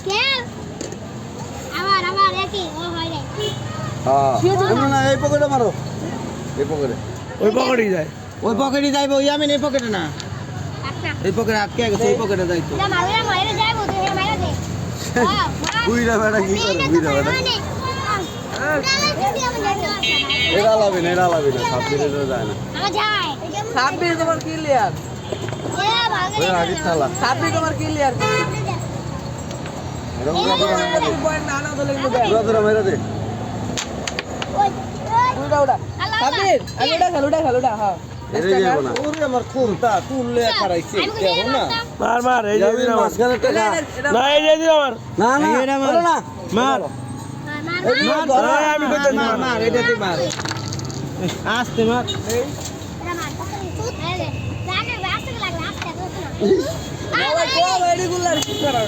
কে আবার একই ও হয় রে হ্যাঁ না এই পকেটে মারো এই পকেটে ওই পকেটেই যায় ওই পকেটে যাইবে ওই আমি এই পকেটে না এই পকেটে আটকে গেছে এই পকেটে যাইতো না মারলে যাইবো তুই মাইরা দে বুইরা বেটা কি করে বুইরা বেটা এরা লাভে না সাবজেক্টে যায় না আমার যায় 26 তোমার ক্লিয়ার এ ভাগে ওই আগে চালা 26 তোমার ক্লিয়ার এরকম করে পয়েন্ট না হলে কিন্তু ধরে মেরে দে ওই উড়া 26 আমি উড়া খেলুটা হ্যাঁ এরে যাবো না ওরে আমার খুনটা তুললে খারাইছে দেখো না মার এই যে দিলাম মাঝখানে টাকা না এই যে দিলাম আমার না না এটা মার না মার আমি কইতে মার এটা তুই মার আস্তে মার এডি গুলার কি করা